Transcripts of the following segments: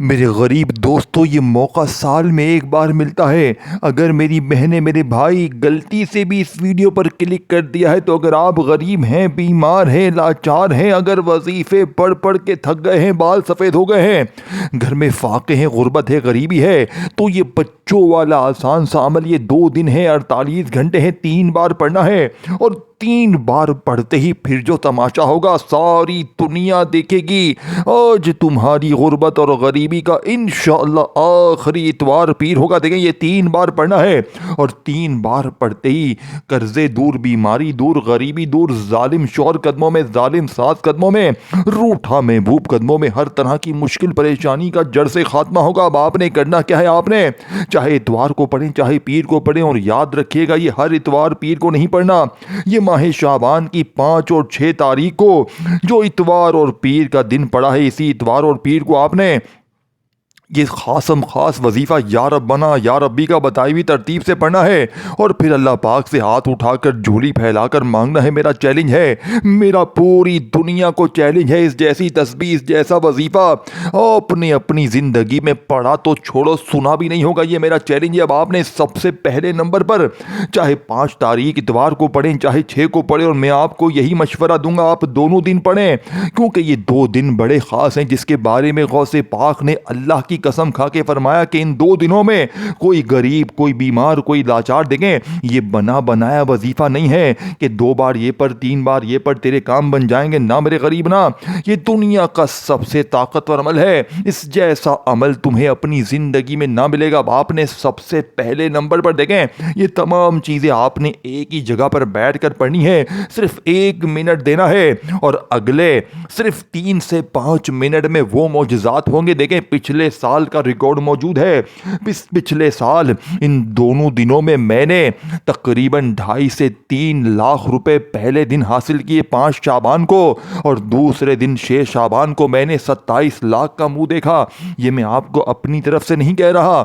میرے غریب دوستو، یہ موقع سال میں ایک بار ملتا ہے۔ اگر میری بہنیں، میرے بھائی غلطی سے بھی اس ویڈیو پر کلک کر دیا ہے تو اگر آپ غریب ہیں، بیمار ہیں، لاچار ہیں، اگر وظیفے پڑھ پڑھ کے تھک گئے ہیں، بال سفید ہو گئے ہیں، گھر میں فاقے ہیں، غربت ہے، غریبی ہے، تو یہ بچوں والا آسان سا عمل، یہ 2 دن ہے، 48 گھنٹے ہیں، 3 بار پڑھنا ہے، اور 3 بار پڑھتے ہی پھر جو تماشا ہوگا ساری دنیا دیکھے گی۔ آج تمہاری غربت اور غریبی کا انشاءاللہ آخری اتوار پیر ہوگا۔ دیکھیں، یہ 3 بار پڑھنا ہے، اور 3 بار پڑھتے ہی قرضے دور، بیماری دور، غریبی دور، ظالم شوہر قدموں میں، ظالم ساس قدموں میں، روٹھا محبوب قدموں میں، ہر طرح کی مشکل پریشانی کا جڑ سے خاتمہ ہوگا۔ اب آپ نے کرنا کیا ہے؟ آپ نے چاہے اتوار کو پڑھیں، چاہے پیر کو پڑھیں، اور یاد رکھیے گا یہ ہر اتوار پیر کو نہیں پڑھنا، یہ ماہ شعبان کی 5 اور 6 تاریخ کو جو اتوار اور پیر کا دن پڑا ہے، اسی اتوار اور پیر کو آپ نے یہ خاص وظیفہ یا ربنا یا ربی کا بتائی ہوئی ترتیب سے پڑھنا ہے، اور پھر اللہ پاک سے ہاتھ اٹھا کر جھولی پھیلا کر مانگنا ہے۔ میرا چیلنج ہے، میرا پوری دنیا کو چیلنج ہے، اس جیسی تسبیح، اس جیسا وظیفہ آپ نے اپنی زندگی میں پڑھا تو چھوڑو، سنا بھی نہیں ہوگا۔ یہ میرا چیلنج ہے۔ اب آپ نے سب سے پہلے نمبر پر چاہے 5 تاریخ اتوار کو پڑھیں، چاہے 6 کو پڑھیں، اور میں آپ کو یہی مشورہ دوں گا آپ دونوں دن پڑھیں، کیونکہ یہ 2 دن بڑے خاص ہیں، جس کے بارے میں غوث پاک نے اللہ کی قسم کھا کے فرمایا کہ ان 2 دنوں میں کوئی غریب، کوئی بیمار، کوئی لاچار، دیکھیں یہ بنا بنایا وظیفہ نہیں ہے کہ 2 بار یہ پڑھ، 3 بار یہ پڑھ، تیرے کام بن جائیں گے۔ نہ میرے غریب، نہ، یہ دنیا کا سب سے طاقتور عمل ہے۔ اس جیسا عمل تمہیں اپنی زندگی میں نہ ملے گا۔ آپ نے سب سے پہلے نمبر پر دیکھیں، یہ تمام چیزیں آپ نے ایک ہی جگہ پر بیٹھ کر پڑھنی ہے، صرف 1 منٹ دینا ہے، اور اگلے صرف 3 سے 5 منٹ میں وہ معجزات ہوں گے۔ دیکھیں پچھلے سال کا ریکارڈ موجود ہے، پچھلے سال ان دونوں دنوں میں نے تقریباً 2.5 سے 3 لاکھ روپے پہلے دن حاصل کیے 5 شعبان کو، اور دوسرے دن 6 شعبان کو میں نے 27 لاکھ کا منہ دیکھا۔ یہ میں آپ کو اپنی طرف سے نہیں کہہ رہا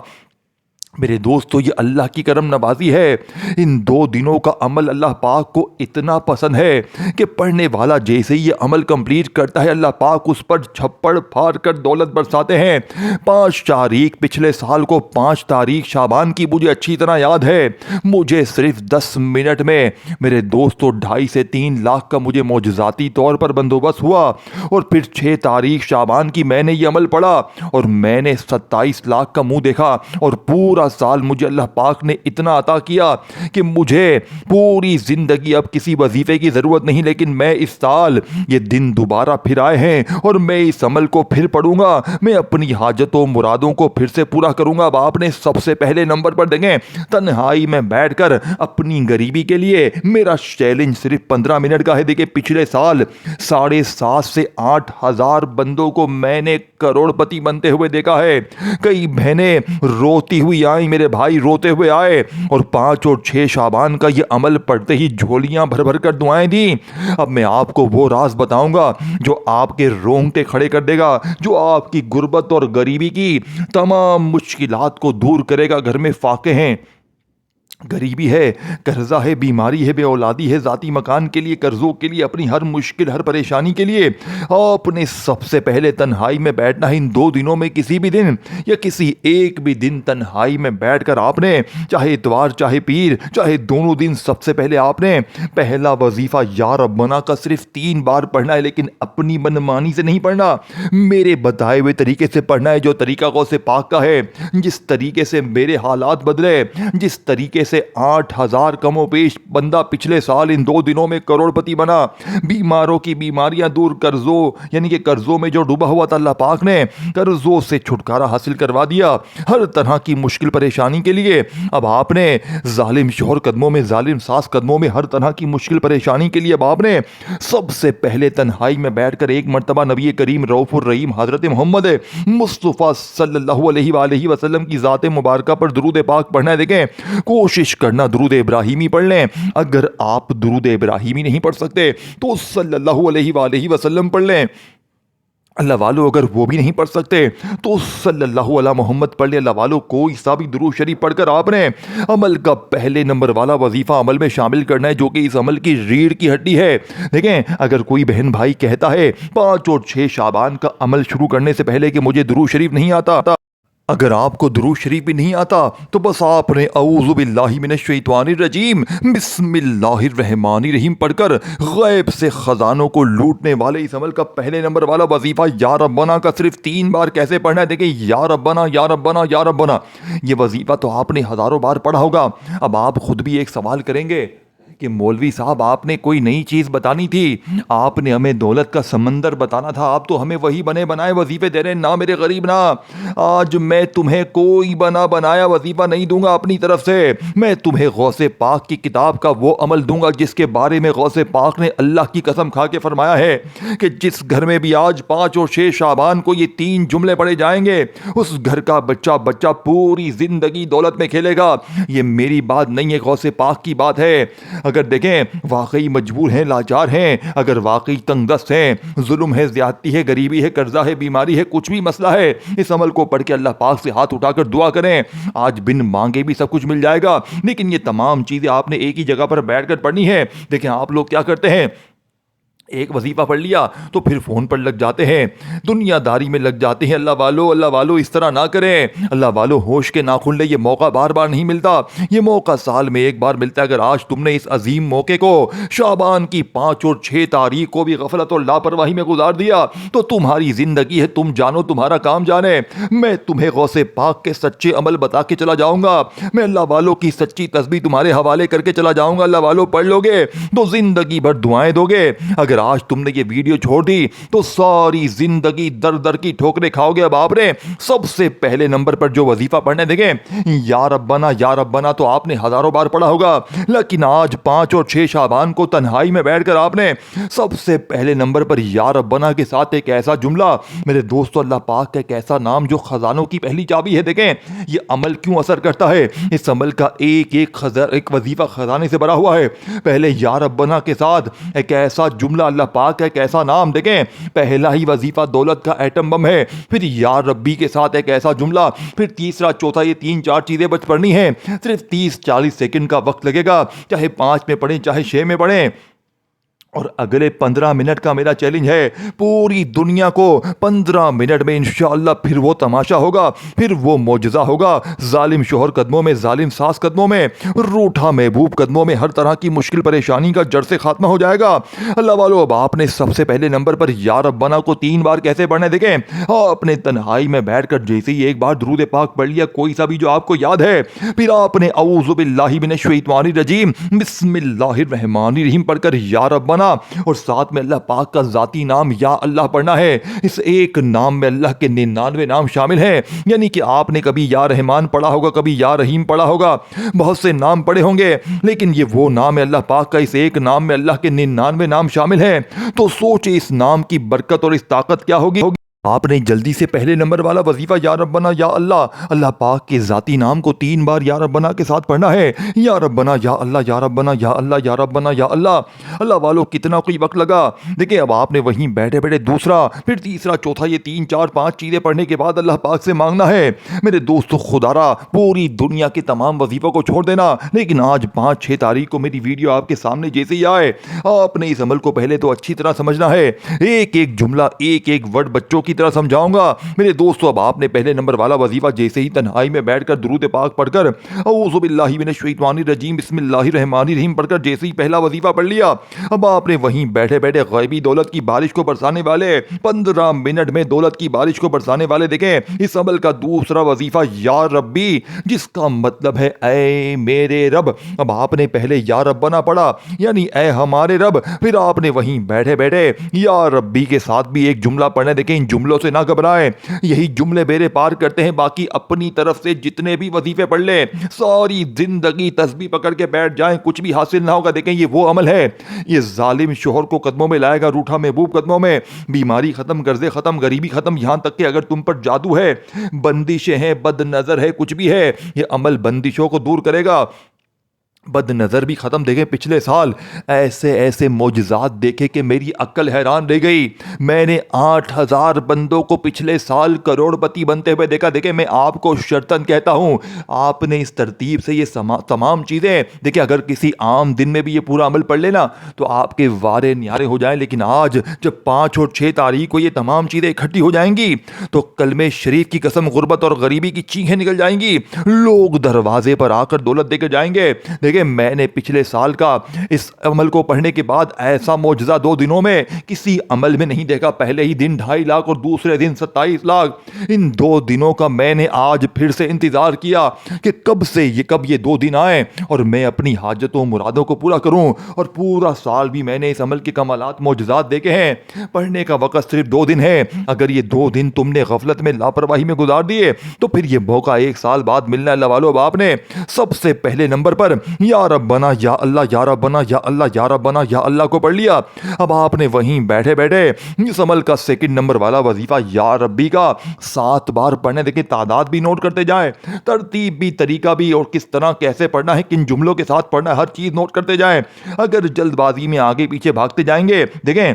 میرے دوستو، یہ اللہ کی کرم نوازی ہے۔ ان 2 دنوں کا عمل اللہ پاک کو اتنا پسند ہے کہ پڑھنے والا جیسے ہی یہ عمل کمپلیٹ کرتا ہے، اللہ پاک اس پر چھپڑ پھاڑ کر دولت برساتے ہیں۔ 5 تاریخ پچھلے سال کو، 5 تاریخ شعبان کی مجھے اچھی طرح یاد ہے، مجھے صرف 10 منٹ میں میرے دوستو 2.5 سے 3 لاکھ کا مجھے معجزاتی طور پر بندوبست ہوا، اور پھر 6 تاریخ شعبان کی میں نے یہ عمل پڑھا، اور میں نے 27 لاکھ کا منہ دیکھا، اور پورا سال مجھے اللہ پاک نے اتنا عطا کیا کہ مجھے پوری زندگی اب کسی وظیفے کی ضرورت نہیں، لیکن میں اس سال یہ دن دوبارہ پھر آئے ہیں، اور میں اس عمل کو پھر پڑھوں گا، میں اپنی حاجتوں مرادوں کو پھر سے پورا کروں گا۔ اب آپ نے سب سے پہلے نمبر پر دیکھیں، تنہائی میں بیٹھ کر اپنی غریبی کے لیے میرا چیلنج صرف 15 منٹ کا ہے۔ دیکھیں پچھلے سال 7.5 سے 8 ہزار بندوں کو میں نے کروڑ پتی بنتے ہوئے دیکھا ہے۔ کئی بہنیں روتی ہوئی آئیں، میرے بھائی روتے ہوئے آئے، اور 5 اور 6 شعبان کا یہ عمل پڑھتے ہی جھولیاں بھر بھر کر دعائیں دیں۔ اب میں آپ کو وہ راز بتاؤں گا جو آپ کے رونگٹے کھڑے کر دے گا، جو آپ کی غربت اور غریبی کی تمام مشکلات کو دور کرے گا۔ گھر میں فاقے ہیں، غریبی ہے، قرضہ ہے، بیماری ہے، بے اولادی ہے، ذاتی مکان کے لیے، قرضوں کے لیے، اپنی ہر مشکل، ہر پریشانی کے لیے آپ نے سب سے پہلے تنہائی میں بیٹھنا ہے۔ ان 2 دنوں میں کسی بھی دن یا کسی ایک بھی دن تنہائی میں بیٹھ کر آپ نے چاہے اتوار چاہے پیر، چاہے دونوں دن، سب سے پہلے آپ نے پہلا وظیفہ یا ربنا کا صرف 3 بار پڑھنا ہے، لیکن اپنی منمانی سے نہیں پڑھنا، میرے بتائے ہوئے طریقے سے پڑھنا ہے، جو طریقہ غوث پاک کا ہے، جس طریقے سے میرے حالات بدلے، جس طریقے سے 8,000 کم و بیش بندہ پچھلے سال ان 2 دنوں میں کروڑ پتی بنا، بیماروں کی بیماریاں دور، قرضوں یعنی کہ قرضوں میں جو ڈوبا ہوا تھا اللہ پاک نے قرضوں سے چھٹکارا حاصل کروا دیا، ہر طرح کی مشکل پریشانی کے لیے۔ اب آپ نے ظالم شوہر قدموں میں، ظالم ساس قدموں میں، ہر طرح کی مشکل پریشانی کے لیے اب آپ نے سب سے پہلے تنہائی میں بیٹھ کر ایک مرتبہ نبی کریم رؤوف الرحیم حضرت محمد مصطفیٰ صلی اللہ علیہ وآلہ وسلم کی ذات مبارکہ پر درود پاک پڑھنا ہے۔ دیکھیں کوشش کرنا درود ابراہیمی پڑھ لیں، اگر آپ درود ابراہیمی نہیں پڑھ سکتے تو صلی اللہ علیہ وآلہ وسلم پڑھ لیں۔ اللہ والو اگر وہ بھی نہیں پڑھ سکتے تو صلی اللہ علیہ محمد پڑھ لے۔ اللہ والو کوئی سا بھی درود شریف پڑھ کر آپ نے عمل کا پہلے نمبر والا وظیفہ عمل میں شامل کرنا ہے، جو کہ اس عمل کی ریڑھ کی ہڈی ہے۔ دیکھیں، اگر کوئی بہن بھائی کہتا ہے 5 اور 6 شعبان کا عمل شروع کرنے سے پہلے کہ مجھے درود شریف نہیں آتا، اگر آپ کو درود شریف بھی نہیں آتا تو بس آپ نے اعوذ باللہ من الشیطان الرجیم بسم اللہ الرحمن الرحیم پڑھ کر غیب سے خزانوں کو لوٹنے والے اس عمل کا پہلے نمبر والا وظیفہ یا ربنا کا صرف 3 بار کیسے پڑھنا ہے؟ دیکھیں، یا ربنا یا ربنا یا ربنا، یہ وظیفہ تو آپ نے ہزاروں بار پڑھا ہوگا۔ اب آپ خود بھی ایک سوال کریں گے کہ مولوی صاحب آپ نے کوئی نئی چیز بتانی تھی، آپ نے ہمیں دولت کا سمندر بتانا تھا، آپ تو ہمیں وہی بنے بنائے وظیفے دے رہے ہیں۔ نہ میرے غریب نہ، آج میں تمہیں کوئی بنا بنایا وظیفہ نہیں دوں گا اپنی طرف سے، میں تمہیں غوث پاک کی کتاب کا وہ عمل دوں گا جس کے بارے میں غوث پاک نے اللہ کی قسم کھا کے فرمایا ہے کہ جس گھر میں بھی آج 5 اور 6 شعبان کو یہ 3 جملے پڑھے جائیں گے، اس گھر کا بچہ پوری زندگی دولت میں کھیلے گا۔ یہ میری بات نہیں ہے، غوث پاک کی بات ہے۔ اگر دیکھیں واقعی مجبور ہیں، لاچار ہیں، اگر واقعی تنگ دست ہیں، ظلم ہے، زیادتی ہے، غریبی ہے، قرضہ ہے، بیماری ہے، کچھ بھی مسئلہ ہے، اس عمل کو پڑھ کے اللہ پاک سے ہاتھ اٹھا کر دعا کریں۔ آج بن مانگے بھی سب کچھ مل جائے گا، لیکن یہ تمام چیزیں آپ نے ایک ہی جگہ پر بیٹھ کر پڑھنی ہے۔ دیکھیں آپ لوگ کیا کرتے ہیں، ایک وظیفہ پڑھ لیا تو پھر فون پر لگ جاتے ہیں، دنیا داری میں لگ جاتے ہیں۔ اللہ والو اس طرح نہ کریں۔ اللہ والو ہوش کے ناخن لے، یہ موقع بار بار نہیں ملتا، یہ موقع سال میں ایک بار ملتا ہے۔ اگر آج تم نے اس عظیم موقع کو شعبان کی 5 اور 6 تاریخ کو بھی غفلت اور لاپرواہی میں گزار دیا تو تمہاری زندگی ہے، تم جانو تمہارا کام جانے۔ میں تمہیں غوث پاک کے سچے عمل بتا کے چلا جاؤں گا، میں اللہ والوں کی سچی تسبیح تمہارے حوالے کر کے چلا جاؤں گا۔ اللہ والو پڑھ لو گے تو زندگی بھر دعائیں دو گے۔ اگر آج تم نے یہ ویڈیو چھوڑ دی تو ساری زندگی در در کی ٹھوکریں کھاؤ گے۔ اب آپ نے سب سے پہلے نمبر پر جو وظیفہ پڑھنے دیکھیں، یا ربنا تو آپ نے ہزاروں بار پڑھا ہوگا، لیکن آج 5 اور 6 شعبان کو تنہائی میں بیٹھ کر آپ نے سب سے پہلے نمبر پر یا ربنا کے ساتھ ایک ایسا جملہ، میرے دوستو اللہ پاک کا ایک ایسا نام جو خزانوں کی پہلی چابی ہے۔ دیکھیں یہ عمل کیوں اثر کرتا ہے، اس عمل کا ایک وظیفہ خزانے سے بھرا ہوا ہے۔ پہلے یا ربنا کے ساتھ ایک ایسا جملہ، اللہ پاک کا ایک ایسا نام، دیکھیں پہلا ہی وظیفہ دولت کا ایٹم بم ہے، پھر یا ربی کے ساتھ ایک ایسا جملہ، پھر تیسرا چوتھا، یہ 3-4 چیزیں بچ پڑنی ہیں، صرف 30-40 سیکنڈ کا وقت لگے گا، چاہے 5 میں پڑھیں چاہے 6 میں پڑھیں۔ اور اگلے 15 منٹ کا میرا چیلنج ہے، پوری دنیا کو 15 منٹ میں انشاءاللہ پھر وہ تماشا ہوگا، پھر وہ معجزہ ہوگا۔ ظالم شوہر قدموں میں، ظالم ساس قدموں میں، روٹھا محبوب قدموں میں، ہر طرح کی مشکل پریشانی کا جڑ سے خاتمہ ہو جائے گا۔ اللہ والو اب آپ نے سب سے پہلے نمبر پر یا ربنا کو 3 بار کیسے پڑھنے دیکھیں، آپ نے تنہائی میں بیٹھ کر جیسے ہی ایک بار درود پاک پڑھ لیا، کوئی سا بھی جو آپ کو یاد ہے، پھر آپ نے اعوذ باللہ من الشیطان الرجیم بسم اللہ الرحمن الرحیم پڑھ کر یا ربنا اور ساتھ میں اللہ پاک کا ذاتی نام یا اللہ پڑھنا ہے۔ اس ایک نام میں اللہ کے 99 نام شامل ہیں، یعنی کہ آپ نے کبھی یا رحمان پڑھا ہوگا، کبھی یا رحیم پڑھا ہوگا، بہت سے نام پڑھے ہوں گے، لیکن یہ وہ نام ہے اللہ پاک کا، اس ایک نام میں اللہ کے 99 نام شامل ہیں۔ تو سوچے اس نام کی برکت اور اس طاقت کیا ہوگی۔ آپ نے جلدی سے پہلے نمبر والا وظیفہ یا ربنا یا اللہ پاک کے ذاتی نام کو 3 بار یا ربنا کے ساتھ پڑھنا ہے۔ یا ربنا یا اللہ، یا ربنا یا اللہ، یا ربنا یا اللہ۔ اللہ والو کتنا کوئی وقت لگا، دیکھیں اب آپ نے وہیں بیٹھے بیٹھے دوسرا، پھر تیسرا، چوتھا، یہ 3-4-5 چیزیں پڑھنے کے بعد اللہ پاک سے مانگنا ہے۔ میرے دوستو خدا را پوری دنیا کے تمام وظیفوں کو چھوڑ دینا، لیکن آج 5-6 تاریخ کو میری ویڈیو آپ کے سامنے جیسے ہی آئے، آپ نے اس عمل کو پہلے تو اچھی طرح سمجھنا ہے، ایک ایک جملہ، ایک ایک ورڈ بچوں کی طرح سمجھاؤں گا۔ میرے دوستو اب آپ نے پہلے نمبر والا وظیفہ جیسے ہی تنہائی میں بیٹھ کر درود پاک پڑھ کر اعوذ باللہ من الشیطان الرجیم بسم اللہ الرحمن الرحیم پڑھ کر جیسے ہی پہلا وظیفہ پڑھ لیا، اب آپ نے وہیں بیٹھے بیٹھے غیبی دولت کی بارش کو برسانے والے 15 منٹ میں دولت کی بارش کو برسانے والے، دیکھیں اس عمل کا دوسرا وظیفہ یا ربی، جس کا مطلب ہے اے میرے رب۔ اب آپ نے پہلے یا ربنا پڑھا یعنی اے ہمارے رب، پھر آپ نے وہیں بیٹھے بیٹھے یا ربی کے ساتھ بھی ایک جملہ پڑھنے، دیکھیں ان جملوں سے نہ گھبرائیں، یہی جملے بیرے پار کرتے ہیں، باقی اپنی طرف سے جتنے بھی وظیفے پڑھ لیں، ساری زندگی تسبیح پکڑ کے بیٹھ جائیں، کچھ بھی حاصل نہ ہوگا۔ دیکھیں یہ وہ عمل ہے، یہ ظالم شوہر کو قدموں میں لائے گا، روٹھا محبوب قدموں میں، بیماری ختم، قرضے ختم، غریبی ختم، یہاں تک کہ اگر تم پر جادو ہے، بندشیں ہیں، بد نظر ہے، کچھ بھی ہے، یہ عمل بندشوں کو دور کرے گا۔ بد نظر بھی ختم. دیکھیں پچھلے سال ایسے ایسے معجزات دیکھے کہ میری عقل حیران رہ گئی. میں نے 8,000 بندوں کو پچھلے سال کروڑ پتی بنتے ہوئے دیکھا. دیکھیں میں آپ کو شرطن کہتا ہوں, آپ نے اس ترتیب سے یہ تمام چیزیں دیکھیں, اگر کسی عام دن میں بھی یہ پورا عمل پڑھ لینا تو آپ کے وارے نیارے ہو جائیں. لیکن آج جب 5 اور 6 تاریخ کو یہ تمام چیزیں اکٹھی ہو جائیں گی تو کلمہ شریف کی قسم غربت اور غریبی کی چیخیں نکل جائیں گی. لوگ دروازے پر آ کر دولت دے کے جائیں گے. دیکھیں میں نے پچھلے سال کا اس عمل کو پڑھنے کے بعد ایسا معجزہ 2 دنوں میں کسی عمل میں نہیں دیکھا. پہلے ہی دن 2.5 لاکھ اور دوسرے دن 27 لاکھ. ان 2 دنوں کا میں نے آج پھر سے انتظار کیا کہ کب یہ 2 دن آئیں اور میں اپنی حاجتوں مرادوں کو پورا کروں. اور پورا سال بھی میں نے اس عمل کے کمالات معجزات دیکھے ہیں. پڑھنے کا وقت صرف 2 دن ہے. اگر یہ 2 دن تم نے غفلت میں لاپرواہی میں گزار دیے تو پھر یہ موقع 1 سال بعد ملنا ہے. اللہ والو باپ نے سب سے پہلے نمبر پر یا ربنا یا اللہ یا ربنا یا اللہ یا ربنا یا اللہ کو پڑھ لیا. اب آپ نے وہیں بیٹھے بیٹھے اس عمل کا 2 نمبر والا وظیفہ یا ربی کا 7 بار پڑھنے. دیکھیں تعداد بھی نوٹ کرتے جائیں, ترتیب بھی, طریقہ بھی, اور کس طرح کیسے پڑھنا ہے, کن جملوں کے ساتھ پڑھنا ہے, ہر چیز نوٹ کرتے جائیں. اگر جلد بازی میں آگے پیچھے بھاگتے جائیں گے دیکھیں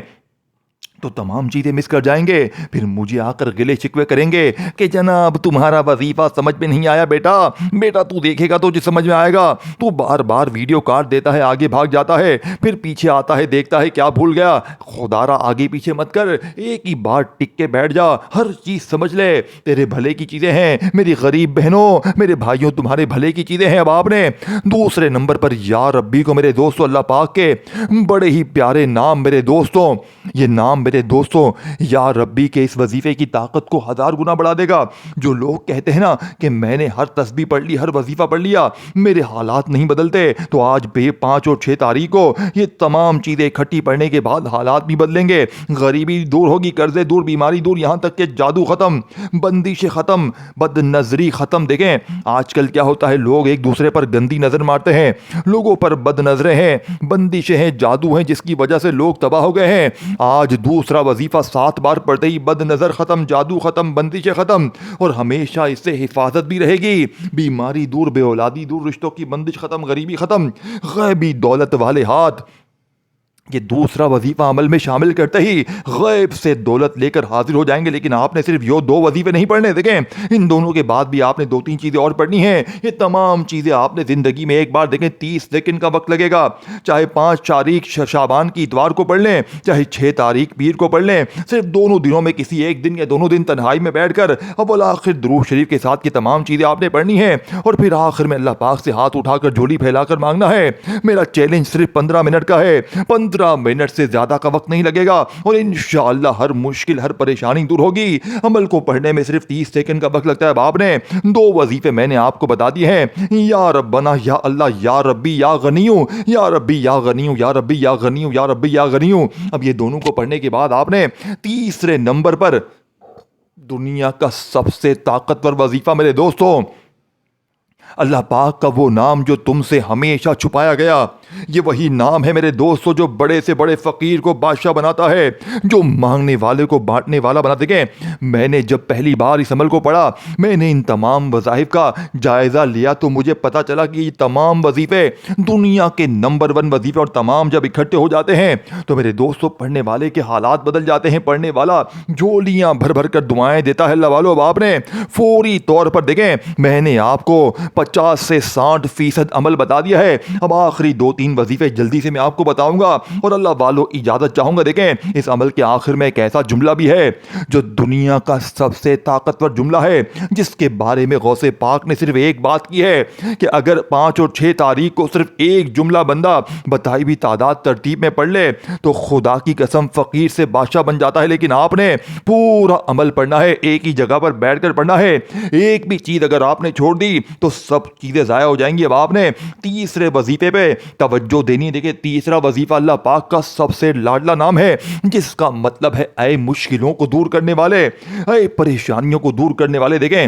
تو تمام چیزیں مس کر جائیں گے. پھر مجھے آ کر گلے شکوے کریں گے کہ جناب تمہارا وظیفہ سمجھ میں نہیں آیا. بیٹا تو دیکھے گا تو جو سمجھ میں آئے گا. تو بار بار ویڈیو کاٹ دیتا ہے, آگے بھاگ جاتا ہے, پھر پیچھے آتا ہے, دیکھتا ہے کیا بھول گیا. خدارا آگے پیچھے مت کر, ایک ہی بار ٹک کے بیٹھ جا, ہر چیز سمجھ لے. تیرے بھلے کی چیزیں ہیں میری غریب بہنوں, میرے بھائیوں, تمہارے بھلے کی چیزیں ہیں. اب آپ نے دوسرے نمبر پر یا ربی کو میرے دوستوں, اللہ پاک کے بڑے ہی پیارے نام میرے دوستوں, یہ نام میرے دوستوں یا ربی کے اس وظیفے کی طاقت کو 1000 گنا بڑھا دے گا. جو لوگ کہتے ہیں نا کہ میں نے ہر تسبیح پڑھ لی, ہر وظیفہ پڑھ لیا, میرے حالات نہیں بدلتے, تو آج 5 اور 6 تاریخ کو یہ تمام چیزیں اکٹھی پڑھنے کے بعد حالات بھی بدلیں گے. غریبی دور ہوگی, قرضے دور, بیماری دور, یہاں تک کہ جادو ختم, بندش ختم, بد نظری ختم. دیکھیں آج کل کیا ہوتا ہے, لوگ ایک دوسرے پر گندی نظر مارتے ہیں, لوگوں پر بد نظریں ہیں, بندشیں ہیں, جادو ہیں, جس کی وجہ سے لوگ تباہ ہو گئے ہیں. آج دوسرا وظیفہ 7 بار پڑھتے ہی بد نظر ختم, جادو ختم, بندشیں ختم, اور ہمیشہ اس سے حفاظت بھی رہے گی. بیماری دور, بے اولادی دور, رشتوں کی بندش ختم, غریبی ختم, غیبی دولت والے ہاتھ. یہ دوسرا وظیفہ عمل میں شامل کرتے ہی غیب سے دولت لے کر حاضر ہو جائیں گے. لیکن آپ نے صرف یہ 2 وظیفے نہیں پڑھنے. دیکھیں ان دونوں کے بعد بھی آپ نے 2-3 چیزیں اور پڑھنی ہیں. یہ تمام چیزیں آپ نے زندگی میں ایک بار دیکھیں, 30 سیکنڈ کا وقت لگے گا. چاہے 5 تاریخ شعبان کی اتوار کو پڑھ لیں, چاہے 6 تاریخ پیر کو پڑھ لیں, صرف دونوں دنوں میں کسی ایک دن یا دونوں دن تنہائی میں بیٹھ کر اول آخر درود شریف کے ساتھ یہ تمام چیزیں آپ نے پڑھنی ہیں. اور پھر آخر میں اللہ پاک سے ہاتھ اٹھا کر جھولی پھیلا کر مانگنا ہے. میرا چیلنج صرف 15 منٹ کا ہے, 15 منٹ سے زیادہ کا وقت نہیں لگے گا, اور انشاءاللہ ہر مشکل, ہر پریشانی دور ہوگی. عمل کو پڑھنے میں صرف 30 سیکنڈ کا وقت لگتا ہے. اب آپ نے 2 وظیفے میں نے آپ کو بتا دیے ہیں, یا ربنا یا اللہ یا ربی یا غنیو, یا ربی یا غنیو, یا ربی یا غنیو, یا ربی یا غنیو. اب یہ دونوں کو پڑھنے کے بعد آپ نے تیسرے نمبر پر دنیا کا سب سے طاقتور وظیفہ میرے دوستوں, اللہ پاک کا وہ نام جو تم سے ہمیشہ چھپایا گیا. یہ وہی نام ہے میرے دوستو جو بڑے سے بڑے فقیر کو بادشاہ بناتا ہے, جو مانگنے والے کو بانٹنے والا بنا. دیکھیں میں نے جب پہلی بار اس عمل کو پڑھا, میں نے ان تمام وظائف کا جائزہ لیا تو مجھے پتا چلا کہ یہ تمام وظیفے دنیا کے نمبر 1 وظیفے, اور تمام جب اکٹھے ہو جاتے ہیں تو میرے دوستو پڑھنے والے کے حالات بدل جاتے ہیں. پڑھنے والا جھولیاں بھر بھر کر دعائیں دیتا ہے. اللہ والو اب آپ نے فوری طور پر دیکھیں میں نے آپ کو 50 سے 60% عمل بتا دیا ہے. اب آخری 2-3 وظیفے جلدی سے میں آپ کو بتاؤں گا, اور اللہ والو اجازت چاہوں گا. دیکھیں اس عمل کے آخر میں ایک ایسا جملہ بھی ہے جو دنیا کا سب سے طاقتور جملہ ہے, جس کے بارے میں غوث پاک نے صرف ایک بات کی ہے کہ اگر 5 اور 6 تاریخ کو صرف ایک جملہ بندہ بتائی بھی تعداد ترتیب میں پڑھ لے تو خدا کی قسم فقیر سے بادشاہ بن جاتا ہے. لیکن آپ نے پورا عمل پڑھنا ہے, ایک ہی جگہ پر بیٹھ کر پڑھنا ہے. ایک بھی چیز اگر آپ نے چھوڑ دی تو سب چیزیں ضائع ہو جائیں گی. اب آپ نے تیسرے وظیفے پہ توجہ دینی. دیکھیں تیسرا وظیفہ اللہ پاک کا سب سے لاڈلا نام ہے, جس کا مطلب ہے اے مشکلوں کو دور کرنے والے, اے پریشانیوں کو دور کرنے والے. دیکھیں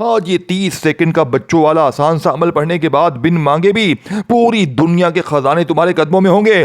آج یہ 30 سیکنڈ کا بچوں والا آسان سا عمل پڑھنے کے بعد بن مانگے بھی پوری دنیا کے خزانے تمہارے قدموں میں ہوں گے.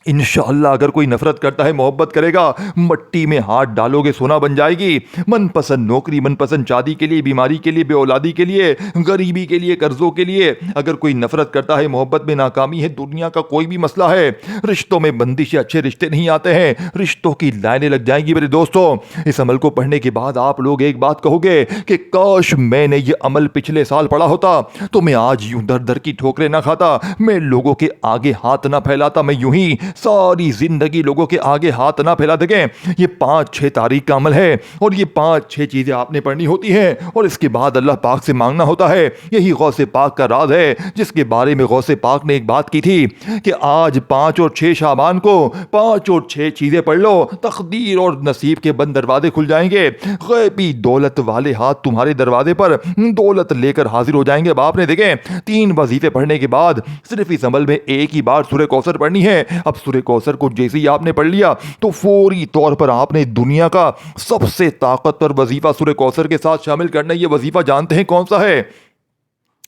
انشاءاللہ اگر کوئی نفرت کرتا ہے, محبت کرے گا, مٹی میں ہاتھ ڈالو گے سونا بن جائے گی. من پسند نوکری, من پسند شادی کے لیے, بیماری کے لیے, بے اولادی کے لیے, غریبی کے لیے, قرضوں کے لیے اگر کوئی نفرت کرتا ہے, محبت میں ناکامی ہے, دنیا کا کوئی بھی مسئلہ ہے, رشتوں میں بندش یا اچھے رشتے نہیں آتے ہیں, رشتوں کی لائنیں لگ جائیں گی. میرے دوستو, اس عمل کو پڑھنے کے بعد آپ لوگ ایک بات کہو گے کہ کاش میں نے یہ عمل پچھلے سال پڑھا ہوتا تو میں آج یوں در در کی ٹھوکریں نہ کھاتا, میں لوگوں کے آگے ہاتھ نہ پھیلاتا, میں یوں ہی ساری زندگی لوگوں کے آگے ہاتھ نہ پھیلا دیں. یہ 5-6 تاریخ کا عمل ہے اور یہ 5-6 چیزیں آپ نے پڑھنی ہوتی ہیں اور اس کے بعد اللہ پاک سے مانگنا ہوتا ہے. یہی غوث پاک کا راز ہے جس کے بارے میں غوث پاک نے ایک بات کی تھی کہ آج 5 اور 6 شعبان کو 5 اور 6 چیزیں پڑھ لو, تقدیر اور نصیب کے بند دروازے کھل جائیں گے, غیبی دولت والے ہاتھ تمہارے دروازے پر دولت لے کر حاضر ہو جائیں گے. اب آپ نے دیکھیں 3 وظیفے پڑھنے کے بعد صرف اس عمل میں ایک ہی بار سورہ کوثر پڑھنی ہے. اب سورہ کوثر کو جیسے ہی آپ نے پڑھ لیا تو فوری طور پر آپ نے دنیا کا سب سے طاقتور وظیفہ سورہ کوثر کے ساتھ شامل کرنا. یہ وظیفہ جانتے ہیں کون سا ہے؟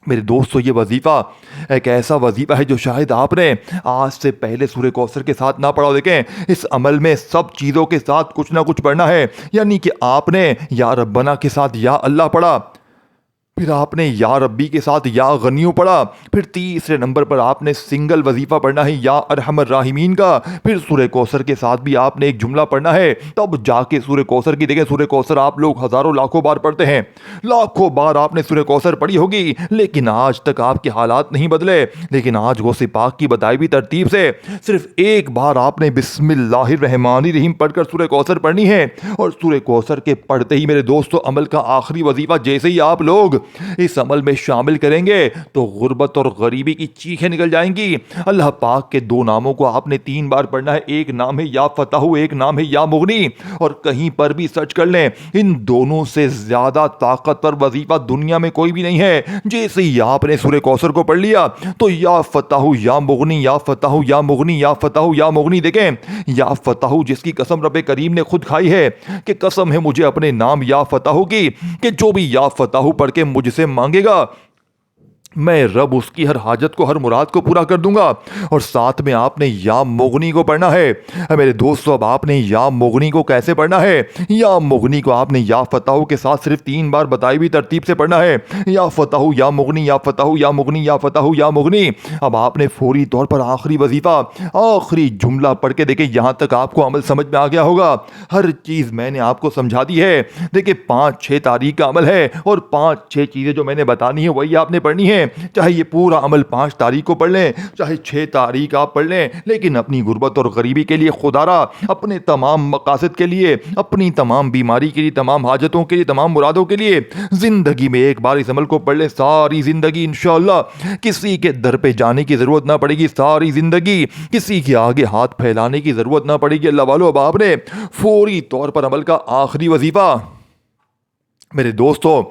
میرے دوستو, یہ وظیفہ ایک ایسا وظیفہ ہے جو شاید آپ نے آج سے پہلے سورہ کوثر کے ساتھ نہ پڑھا ہو. دیکھیں, اس عمل میں سب چیزوں کے ساتھ کچھ نہ کچھ پڑھنا ہے. یعنی کہ آپ نے یا ربنا کے ساتھ یا اللہ پڑھا, پھر آپ نے یا ربی کے ساتھ یا غنیو پڑھا, پھر تیسرے نمبر پر آپ نے سنگل وظیفہ پڑھنا ہے یا ارحم الراحمین کا, پھر سورہ کوثر کے ساتھ بھی آپ نے ایک جملہ پڑھنا ہے. تب جا کے سورہ کوثر کی دیکھیں, سورہ کوثر آپ لوگ ہزاروں لاکھوں بار پڑھتے ہیں, لاکھوں بار آپ نے سورہ کوثر پڑھی ہوگی, لیکن آج تک آپ کے حالات نہیں بدلے. لیکن آج غوث پاک کی بتائی ہوئی ترتیب سے صرف ایک بار آپ نے بسم اللہ الرحمن الرحیم پڑھ کر سورہ کوثر پڑھنی ہے. اور سورہ کوثر کے پڑھتے ہی میرے دوستو عمل کا آخری وظیفہ جیسے ہی آپ لوگ اس عمل میں شامل کریں گے تو غربت اور غریبی کی چیخیں نکل جائیں گی. اللہ پاک کے 2 ناموں کو آپ نے 3 بار پڑھنا ہے. ایک نام ہے یا فتح, ایک نام ہے یا مغنی. اور کہیں پر بھی سرچ کر لیں, ان دونوں سے زیادہ طاقتور وظیفہ دنیا میں کوئی بھی نہیں ہے. جیسے ہی آپ نے سورہ کوثر کو پڑھ لیا تو یا فتح یا مغنی, یا فتح یا مغنی, یا فتح یا مغنی. دیکھیں, یا فتح جس کی قسم رب کریم نے خود کھائی ہے کہ قسم ہے مجھے اپنے نام یا فتح کی کہ جو بھی یا فتح پڑھ کے مجھ سے مانگے گا میں رب اس کی ہر حاجت کو, ہر مراد کو پورا کر دوں گا. اور ساتھ میں آپ نے یا مغنی کو پڑھنا ہے. میرے دوستو, اب آپ نے یا مغنی کو کیسے پڑھنا ہے؟ یا مغنی کو آپ نے یا فتح کے ساتھ صرف 3 بار بتائی ہوئی ترتیب سے پڑھنا ہے. یا فتح یا مغنی, یا فتح یا مغنی, یا فتح یا مغنی. اب آپ نے فوری طور پر آخری وظیفہ, آخری جملہ پڑھ کے دیکھیں, یہاں تک آپ کو عمل سمجھ میں آ گیا ہوگا. ہر چیز میں نے آپ کو سمجھا دی ہے. دیکھیں 5-6 تاریخ کا عمل ہے اور 5-6 چیزیں جو میں نے بتانی ہے وہی آپ نے پڑھنی ہے. چاہے یہ پورا عمل 5 تاریخ کو پڑھ لیں, چاہے 6 تاریخ آپ پڑھ لیں, لیکن اپنی غربت اور غریبی کے لیے, خدا را اپنے تمام مقاصد کے لیے, اپنی تمام بیماری کے لیے, تمام حاجتوں کے لیے, تمام مرادوں کے لیے زندگی میں ایک بار اس عمل کو پڑھ لیں. ساری زندگی انشاءاللہ کسی کے در پہ جانے کی ضرورت نہ پڑے گی. ساری زندگی کسی کے آگے ہاتھ پھیلانے کی ضرورت نہ پڑے گی. اللہ والو, اب آپ نے فوری طور پر عمل کا آخری وظیفہ میرے دوستو,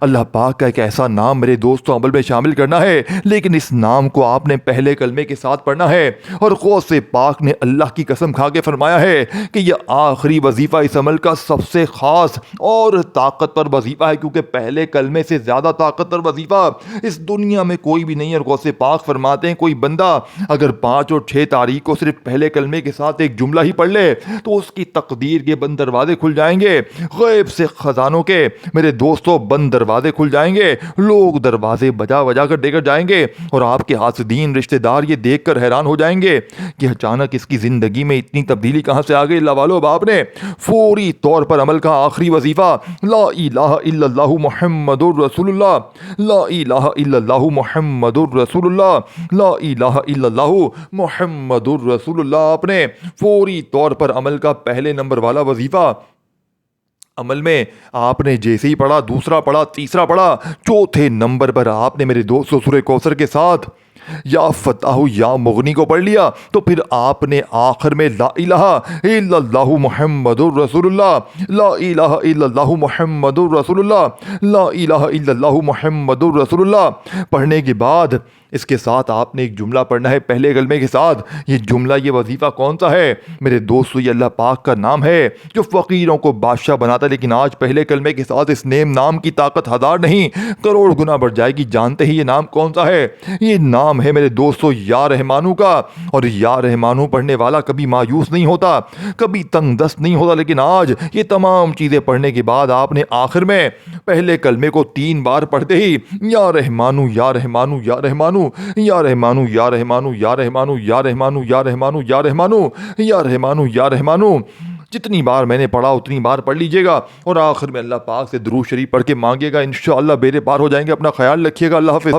اللہ پاک کا ایک ایسا نام میرے دوستوں عمل میں شامل کرنا ہے, لیکن اس نام کو آپ نے پہلے کلمے کے ساتھ پڑھنا ہے. اور غوث پاک نے اللہ کی قسم کھا کے فرمایا ہے کہ یہ آخری وظیفہ اس عمل کا سب سے خاص اور طاقتور وظیفہ ہے, کیونکہ پہلے کلمے سے زیادہ طاقتور وظیفہ اس دنیا میں کوئی بھی نہیں ہے. اور غوث پاک فرماتے ہیں کوئی بندہ اگر 5 اور 6 تاریخ کو صرف پہلے کلمے کے ساتھ ایک جملہ ہی پڑھ لے تو اس کی تقدیر کے بند دروازے کھل جائیں گے, غیب سے خزانوں کے میرے دوستوں بند دروازے کھل جائیں گے. لوگ دروازے بجا بجا کر دے کر جائیں گے اور آپ کے حاسدین رشتہ دار یہ دیکھ کر حیران ہو جائیں گے کہ اچانک اس کی زندگی میں اتنی تبدیلی کہاں سے آ گئی. اللہ والو, باپ نے فوری طور پر عمل کا آخری وظیفہ لا الہ الا اللہ محمد الرسول اللہ, لا الہ الا اللہ محمد الرسول اللہ, لا الہ الا اللہ محمد الرسول اللہ. آپ نے فوری طور پر عمل کا پہلے نمبر والا وظیفہ عمل میں آپ نے جیسے ہی پڑھا, دوسرا پڑھا, تیسرا پڑھا, چوتھے نمبر پر آپ نے میرے دوستو سورہ کوثر کے ساتھ یا فتاح یا مغنی کو پڑھ لیا تو پھر آپ نے آخر میں لا الہ الا اللہ محمد الرسول اللہ، لا الہ الا اللہ محمد الرسول اللہ، لا الہ الا اللہ محمد الرسول اللہ پڑھنے کے بعد اس کے ساتھ آپ نے ایک جملہ پڑھنا ہے پہلے کلمے کے ساتھ۔ یہ جملہ، یہ وظیفہ کون سا ہے میرے دوستو؟ یہ اللہ پاک کا نام ہے جو فقیروں کو بادشاہ بناتا ہے، لیکن آج پہلے کلمے کے ساتھ اس نام کی طاقت ہزار نہیں کروڑ گنا بڑھ جائے گی۔ جانتے ہی یہ نام کون سا ہے؟ یہ نام ہے میرے دوستو یا رحمانو کا، اور یا رحمانو پڑھنے والا کبھی مایوس نہیں ہوتا، کبھی تنگ دست نہیں ہوتا۔ لیکن آج یہ تمام چیزیں پڑھنے کے بعد آپ نے آخر میں پہلے کلمے کو 3 بار پڑھتے ہی یا رحمانو یا رحمانو یا رحمانو یا رحمانو یا رحمانو یا رحمانو یا رحمانو یا رحمانو یا رحمانو یا رحمانو یا رحمانو جتنی بار میں نے پڑھا اتنی بار پڑھ لیجئے گا، اور آخر میں اللہ پاک سے درود شریف پڑھ کے مانگے گا، انشاءاللہ بیڑے پار ہو جائیں گے۔ اپنا خیال رکھیے گا، اللہ حافظ۔